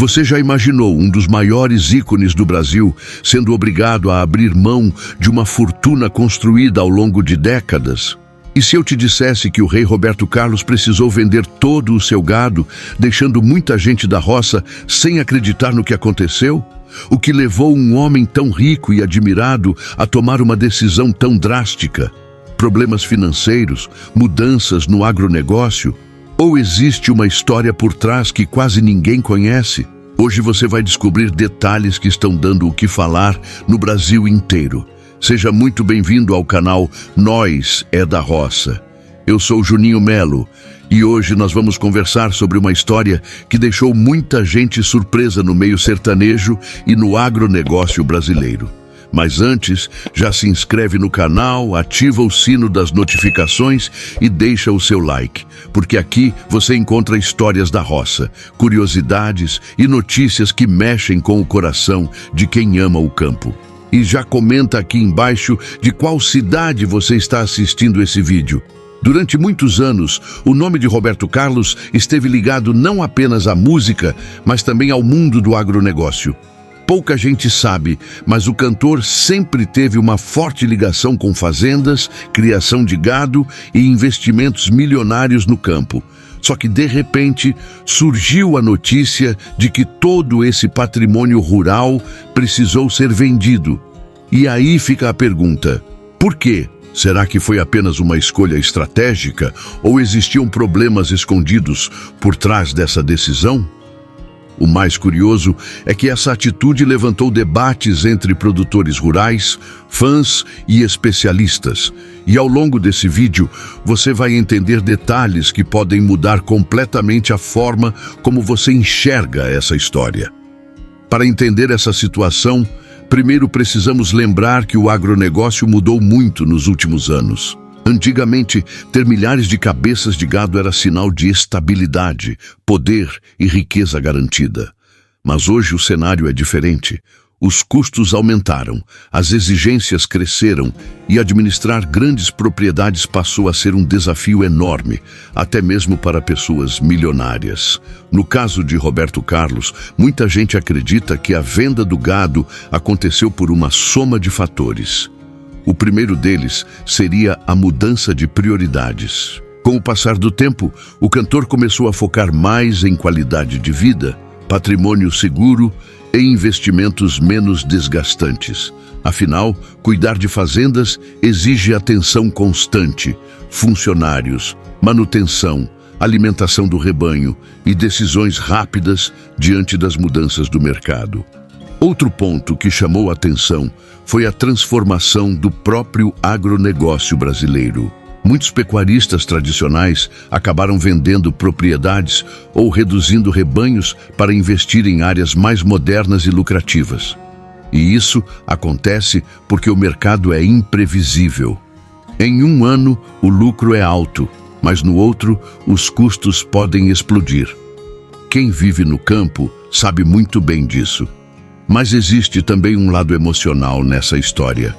Você já imaginou um dos maiores ícones do Brasil sendo obrigado a abrir mão de uma fortuna construída ao longo de décadas? E se eu te dissesse que o rei Roberto Carlos precisou vender todo o seu gado, deixando muita gente da roça sem acreditar no que aconteceu? O que levou um homem tão rico e admirado a tomar uma decisão tão drástica? Problemas financeiros? Mudanças no agronegócio? Ou existe uma história por trás que quase ninguém conhece? Hoje você vai descobrir detalhes que estão dando o que falar no Brasil inteiro. Seja muito bem-vindo ao canal Nós é da Roça. Eu sou Juninho Melo e hoje nós vamos conversar sobre uma história que deixou muita gente surpresa no meio sertanejo e no agronegócio brasileiro. Mas antes, já se inscreve no canal, ativa o sino das notificações e deixa o seu like, porque aqui você encontra histórias da roça, curiosidades e notícias que mexem com o coração de quem ama o campo. E já comenta aqui embaixo de qual cidade você está assistindo esse vídeo. Durante muitos anos, o nome de Roberto Carlos esteve ligado não apenas à música, mas também ao mundo do agronegócio. Pouca gente sabe, mas o cantor sempre teve uma forte ligação com fazendas, criação de gado e investimentos milionários no campo. Só que, de repente, surgiu a notícia de que todo esse patrimônio rural precisou ser vendido. E aí fica a pergunta: por quê? Será que foi apenas uma escolha estratégica ou existiam problemas escondidos por trás dessa decisão? O mais curioso é que essa atitude levantou debates entre produtores rurais, fãs e especialistas. E ao longo desse vídeo, você vai entender detalhes que podem mudar completamente a forma como você enxerga essa história. Para entender essa situação, primeiro precisamos lembrar que o agronegócio mudou muito nos últimos anos. Antigamente, ter milhares de cabeças de gado era sinal de estabilidade, poder e riqueza garantida. Mas hoje o cenário é diferente. Os custos aumentaram, as exigências cresceram e administrar grandes propriedades passou a ser um desafio enorme, até mesmo para pessoas milionárias. No caso de Roberto Carlos, muita gente acredita que a venda do gado aconteceu por uma soma de fatores. O primeiro deles seria a mudança de prioridades. Com o passar do tempo, o cantor começou a focar mais em qualidade de vida, patrimônio seguro e investimentos menos desgastantes. Afinal, cuidar de fazendas exige atenção constante, funcionários, manutenção, alimentação do rebanho e decisões rápidas diante das mudanças do mercado. Outro ponto que chamou a atenção foi a transformação do próprio agronegócio brasileiro. Muitos pecuaristas tradicionais acabaram vendendo propriedades ou reduzindo rebanhos para investir em áreas mais modernas e lucrativas. E isso acontece porque o mercado é imprevisível. Em um ano, o lucro é alto, mas no outro, os custos podem explodir. Quem vive no campo sabe muito bem disso. Mas existe também um lado emocional nessa história.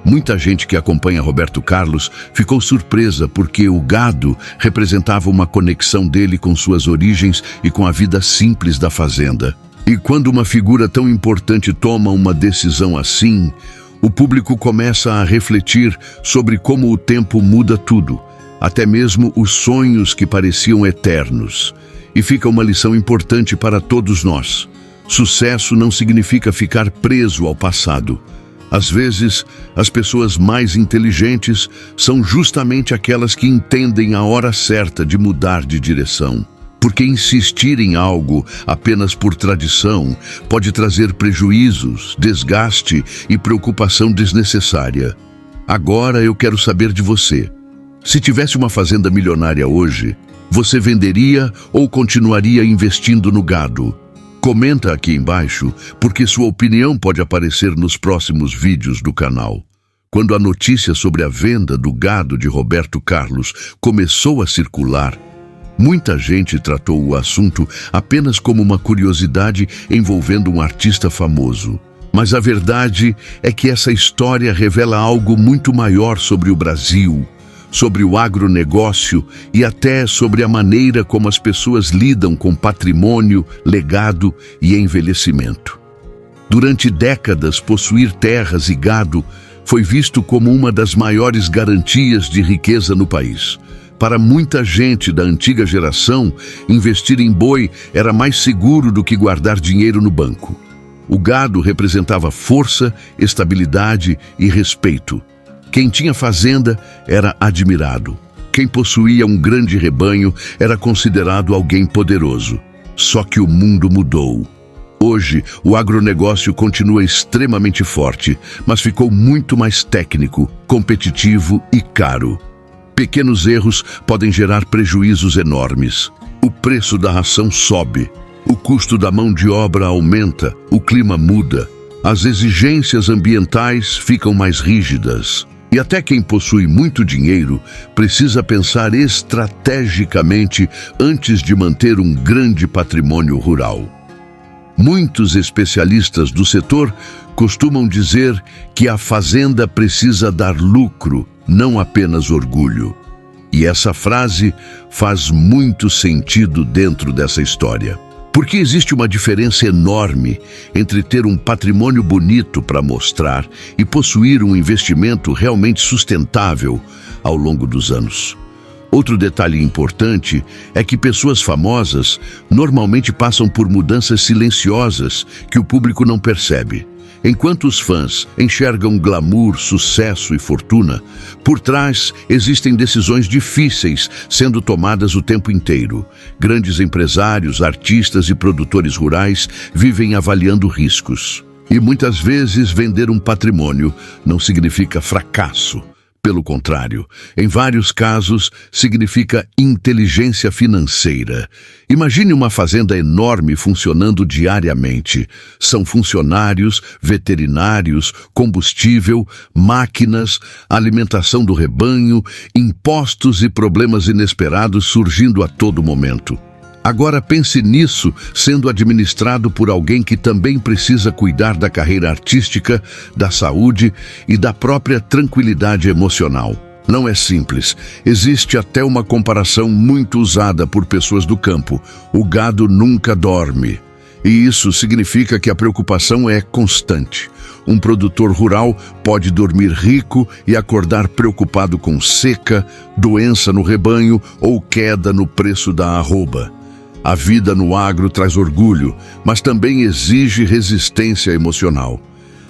Muita gente que acompanha Roberto Carlos ficou surpresa porque o gado representava uma conexão dele com suas origens e com a vida simples da fazenda. E quando uma figura tão importante toma uma decisão assim, o público começa a refletir sobre como o tempo muda tudo, até mesmo os sonhos que pareciam eternos. E fica uma lição importante para todos nós. Sucesso não significa ficar preso ao passado. Às vezes, as pessoas mais inteligentes são justamente aquelas que entendem a hora certa de mudar de direção. Porque insistir em algo apenas por tradição pode trazer prejuízos, desgaste e preocupação desnecessária. Agora eu quero saber de você. Se tivesse uma fazenda milionária hoje, você venderia ou continuaria investindo no gado? Comenta aqui embaixo, porque sua opinião pode aparecer nos próximos vídeos do canal. Quando a notícia sobre a venda do gado de Roberto Carlos começou a circular, muita gente tratou o assunto apenas como uma curiosidade envolvendo um artista famoso. Mas a verdade é que essa história revela algo muito maior sobre o Brasil, sobre o agronegócio e até sobre a maneira como as pessoas lidam com patrimônio, legado e envelhecimento. Durante décadas, possuir terras e gado foi visto como uma das maiores garantias de riqueza no país. Para muita gente da antiga geração, investir em boi era mais seguro do que guardar dinheiro no banco. O gado representava força, estabilidade e respeito. Quem tinha fazenda era admirado. Quem possuía um grande rebanho era considerado alguém poderoso. Só que o mundo mudou. Hoje, o agronegócio continua extremamente forte, mas ficou muito mais técnico, competitivo e caro. Pequenos erros podem gerar prejuízos enormes. O preço da ração sobe, o custo da mão de obra aumenta, o clima muda, as exigências ambientais ficam mais rígidas. E até quem possui muito dinheiro precisa pensar estrategicamente antes de manter um grande patrimônio rural. Muitos especialistas do setor costumam dizer que a fazenda precisa dar lucro, não apenas orgulho. E essa frase faz muito sentido dentro dessa história. Porque existe uma diferença enorme entre ter um patrimônio bonito para mostrar e possuir um investimento realmente sustentável ao longo dos anos. Outro detalhe importante é que pessoas famosas normalmente passam por mudanças silenciosas que o público não percebe. Enquanto os fãs enxergam glamour, sucesso e fortuna, por trás existem decisões difíceis sendo tomadas o tempo inteiro. Grandes empresários, artistas e produtores rurais vivem avaliando riscos. E muitas vezes vender um patrimônio não significa fracasso. Pelo contrário, em vários casos, significa inteligência financeira. Imagine uma fazenda enorme funcionando diariamente. São funcionários, veterinários, combustível, máquinas, alimentação do rebanho, impostos e problemas inesperados surgindo a todo momento. Agora pense nisso sendo administrado por alguém que também precisa cuidar da carreira artística, da saúde e da própria tranquilidade emocional. Não é simples. Existe até uma comparação muito usada por pessoas do campo. O gado nunca dorme. E isso significa que a preocupação é constante. Um produtor rural pode dormir rico e acordar preocupado com seca, doença no rebanho ou queda no preço da arroba. A vida no agro traz orgulho, mas também exige resistência emocional.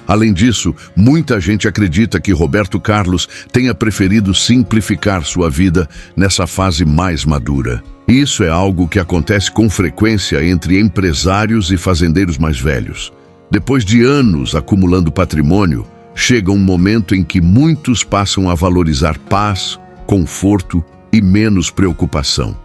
Além disso, muita gente acredita que Roberto Carlos tenha preferido simplificar sua vida nessa fase mais madura. Isso é algo que acontece com frequência entre empresários e fazendeiros mais velhos. Depois de anos acumulando patrimônio, chega um momento em que muitos passam a valorizar paz, conforto e menos preocupação.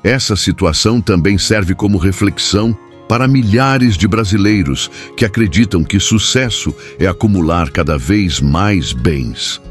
Essa situação também serve como reflexão para milhares de brasileiros que acreditam que sucesso é acumular cada vez mais bens.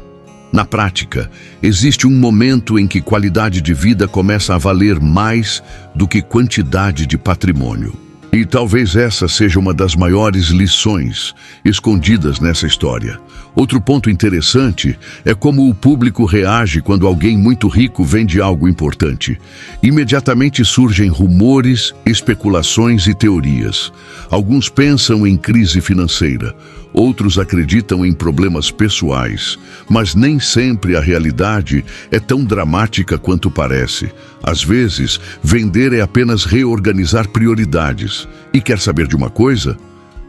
Na prática, existe um momento em que qualidade de vida começa a valer mais do que quantidade de patrimônio. E talvez essa seja uma das maiores lições escondidas nessa história. Outro ponto interessante é como o público reage quando alguém muito rico vende algo importante. Imediatamente surgem rumores, especulações e teorias. Alguns pensam em crise financeira, outros acreditam em problemas pessoais, mas nem sempre a realidade é tão dramática quanto parece. Às vezes, vender é apenas reorganizar prioridades. E quer saber de uma coisa?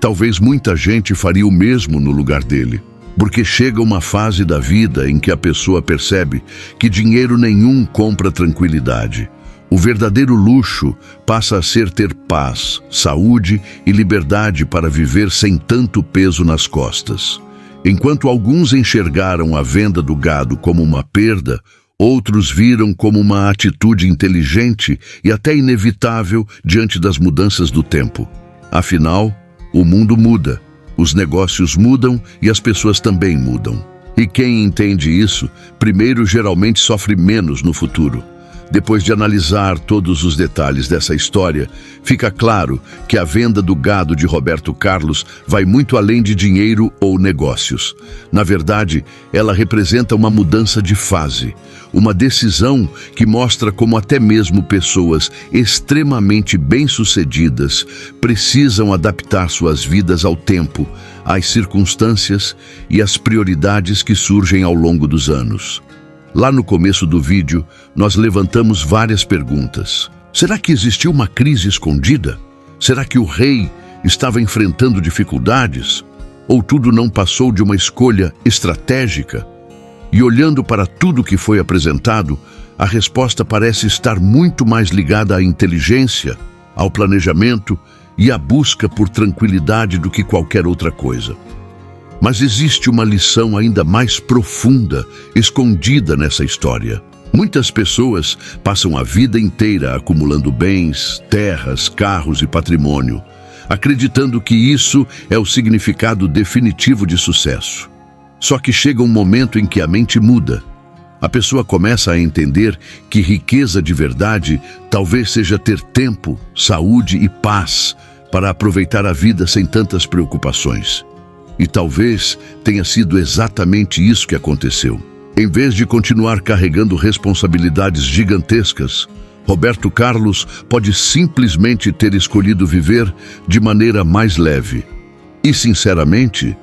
Talvez muita gente faria o mesmo no lugar dele. Porque chega uma fase da vida em que a pessoa percebe que dinheiro nenhum compra tranquilidade. O verdadeiro luxo passa a ser ter paz, saúde e liberdade para viver sem tanto peso nas costas. Enquanto alguns enxergaram a venda do gado como uma perda, outros viram como uma atitude inteligente e até inevitável diante das mudanças do tempo. Afinal, o mundo muda, os negócios mudam e as pessoas também mudam. E quem entende isso, primeiro geralmente sofre menos no futuro. Depois de analisar todos os detalhes dessa história, fica claro que a venda do gado de Roberto Carlos vai muito além de dinheiro ou negócios. Na verdade, ela representa uma mudança de fase, uma decisão que mostra como até mesmo pessoas extremamente bem-sucedidas precisam adaptar suas vidas ao tempo, às circunstâncias e às prioridades que surgem ao longo dos anos. Lá no começo do vídeo, nós levantamos várias perguntas. Será que existiu uma crise escondida? Será que o rei estava enfrentando dificuldades? Ou tudo não passou de uma escolha estratégica? E olhando para tudo que foi apresentado, a resposta parece estar muito mais ligada à inteligência, ao planejamento e à busca por tranquilidade do que qualquer outra coisa. Mas existe uma lição ainda mais profunda, escondida nessa história. Muitas pessoas passam a vida inteira acumulando bens, terras, carros e patrimônio, acreditando que isso é o significado definitivo de sucesso. Só que chega um momento em que a mente muda. A pessoa começa a entender que riqueza de verdade talvez seja ter tempo, saúde e paz para aproveitar a vida sem tantas preocupações. E talvez tenha sido exatamente isso que aconteceu. Em vez de continuar carregando responsabilidades gigantescas, Roberto Carlos pode simplesmente ter escolhido viver de maneira mais leve. E, sinceramente,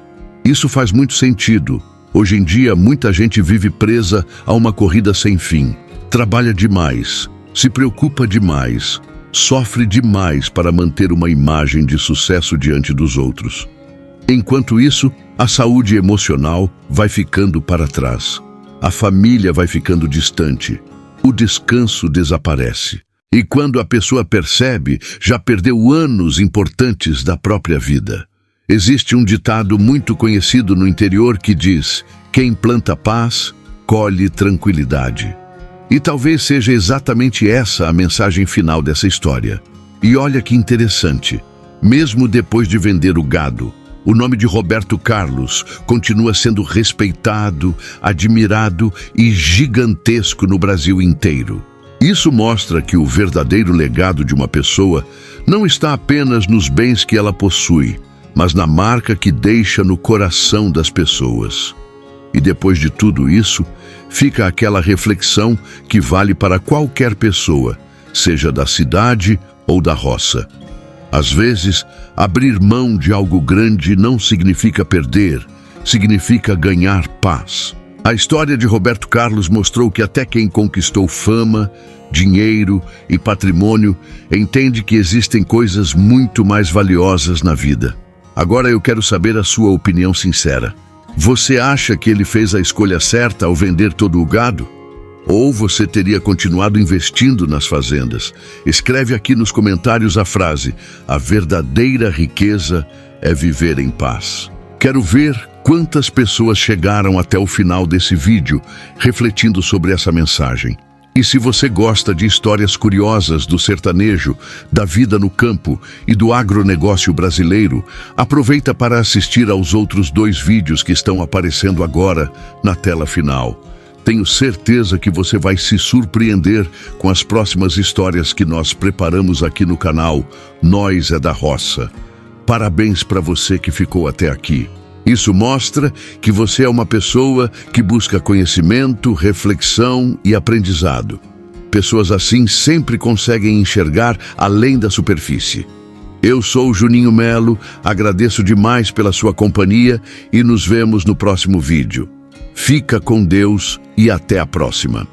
isso faz muito sentido. Hoje em dia, muita gente vive presa a uma corrida sem fim. Trabalha demais, se preocupa demais, sofre demais para manter uma imagem de sucesso diante dos outros. Enquanto isso, a saúde emocional vai ficando para trás. A família vai ficando distante. O descanso desaparece. E quando a pessoa percebe, já perdeu anos importantes da própria vida. Existe um ditado muito conhecido no interior que diz: quem planta paz, colhe tranquilidade. E talvez seja exatamente essa a mensagem final dessa história. E olha que interessante. Mesmo depois de vender o gado, o nome de Roberto Carlos continua sendo respeitado, admirado e gigantesco no Brasil inteiro. Isso mostra que o verdadeiro legado de uma pessoa não está apenas nos bens que ela possui, mas na marca que deixa no coração das pessoas. E depois de tudo isso, fica aquela reflexão que vale para qualquer pessoa, seja da cidade ou da roça. Às vezes, abrir mão de algo grande não significa perder, significa ganhar paz. A história de Roberto Carlos mostrou que até quem conquistou fama, dinheiro e patrimônio entende que existem coisas muito mais valiosas na vida. Agora eu quero saber a sua opinião sincera. Você acha que ele fez a escolha certa ao vender todo o gado? Ou você teria continuado investindo nas fazendas? Escreve aqui nos comentários a frase: a verdadeira riqueza é viver em paz. Quero ver quantas pessoas chegaram até o final desse vídeo refletindo sobre essa mensagem. E se você gosta de histórias curiosas do sertanejo, da vida no campo e do agronegócio brasileiro, aproveita para assistir aos outros 2 vídeos que estão aparecendo agora na tela final. Tenho certeza que você vai se surpreender com as próximas histórias que nós preparamos aqui no canal Nós é da Roça. Parabéns para você que ficou até aqui. Isso mostra que você é uma pessoa que busca conhecimento, reflexão e aprendizado. Pessoas assim sempre conseguem enxergar além da superfície. Eu sou o Juninho Melo, agradeço demais pela sua companhia e nos vemos no próximo vídeo. Fica com Deus e até a próxima.